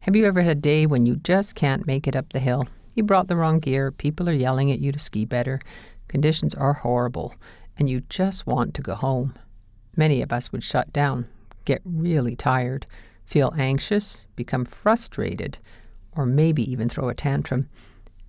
Have you ever had a day when you just can't make it up the hill? You brought the wrong gear, people are yelling at you to ski better, conditions are horrible, and you just want to go home. Many of us would shut down, get really tired, feel anxious, become frustrated, or maybe even throw a tantrum.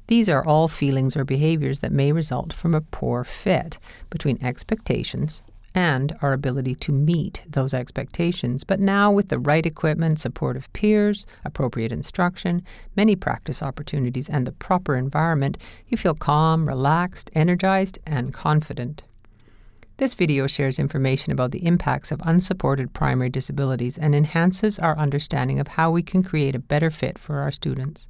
These are all feelings or behaviors that may result from a poor fit between expectations and our ability to meet those expectations. But now with the right equipment, supportive peers, appropriate instruction, many practice opportunities, and the proper environment, you feel calm, relaxed, energized, and confident. This video shares information about the impacts of unsupported primary disabilities and enhances our understanding of how we can create a better fit for our students.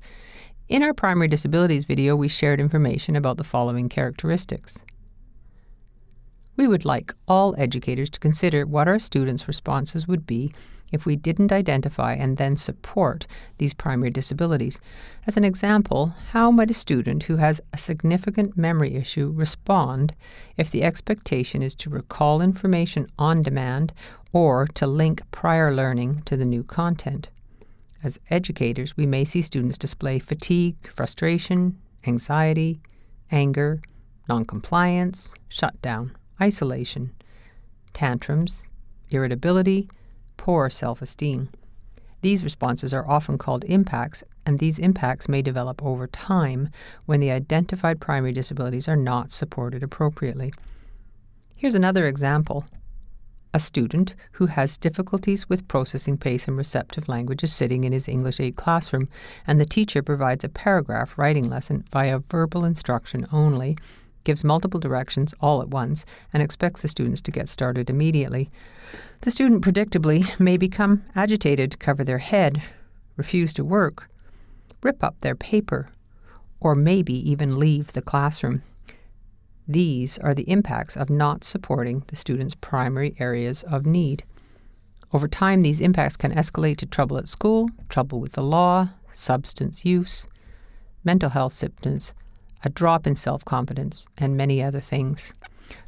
In our primary disabilities video, we shared information about the following characteristics. We would like all educators to consider what our students' responses would be if we didn't identify and then support these primary disabilities. As an example, how might a student who has a significant memory issue respond if the expectation is to recall information on demand or to link prior learning to the new content? As educators, we may see students display fatigue, frustration, anxiety, anger, noncompliance, shutdown, isolation, tantrums, irritability, poor self-esteem. These responses are often called impacts, and these impacts may develop over time when the identified primary disabilities are not supported appropriately. Here's another example. A student who has difficulties with processing pace and receptive language is sitting in his English 8 classroom, and the teacher provides a paragraph writing lesson via verbal instruction only, gives multiple directions all at once, and expects the students to get started immediately. The student predictably may become agitated, cover their head, refuse to work, rip up their paper, or maybe even leave the classroom. These are the impacts of not supporting the student's primary areas of need. Over time, these impacts can escalate to trouble at school, trouble with the law, substance use, mental health symptoms, a drop in self-confidence, and many other things.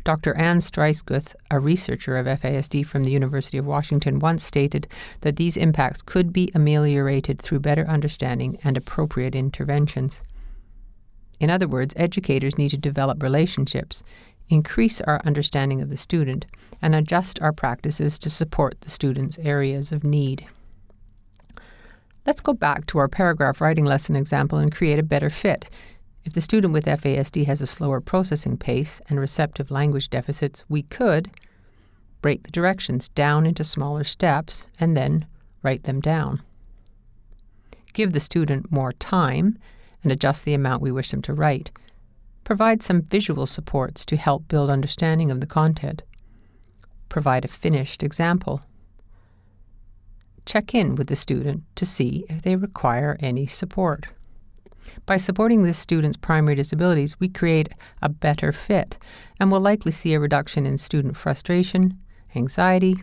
Dr. Anne Streisguth, a researcher of FASD from the University of Washington, once stated that these impacts could be ameliorated through better understanding and appropriate interventions. In other words, educators need to develop relationships, increase our understanding of the student, and adjust our practices to support the student's areas of need. Let's go back to our paragraph writing lesson example and create a better fit. If the student with FASD has a slower processing pace and receptive language deficits, we could break the directions down into smaller steps and then write them down. Give the student more time and adjust the amount we wish them to write. Provide some visual supports to help build understanding of the content. Provide a finished example. Check in with the student to see if they require any support. By supporting this student's primary disabilities, we create a better fit and will likely see a reduction in student frustration, anxiety,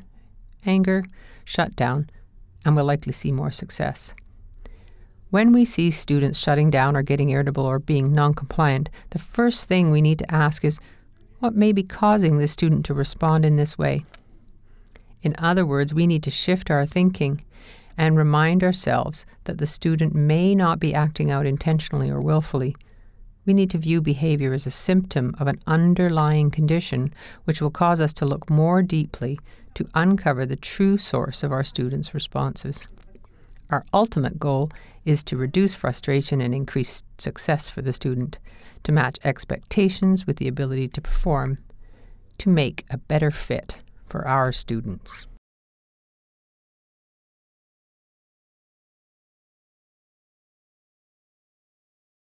anger, shutdown, and will likely see more success. When we see students shutting down or getting irritable or being non-compliant, the first thing we need to ask is, what may be causing the student to respond in this way? In other words, we need to shift our thinking and remind ourselves that the student may not be acting out intentionally or willfully. We need to view behavior as a symptom of an underlying condition, which will cause us to look more deeply to uncover the true source of our students' responses. Our ultimate goal is to reduce frustration and increase success for the student, to match expectations with the ability to perform, to make a better fit for our students.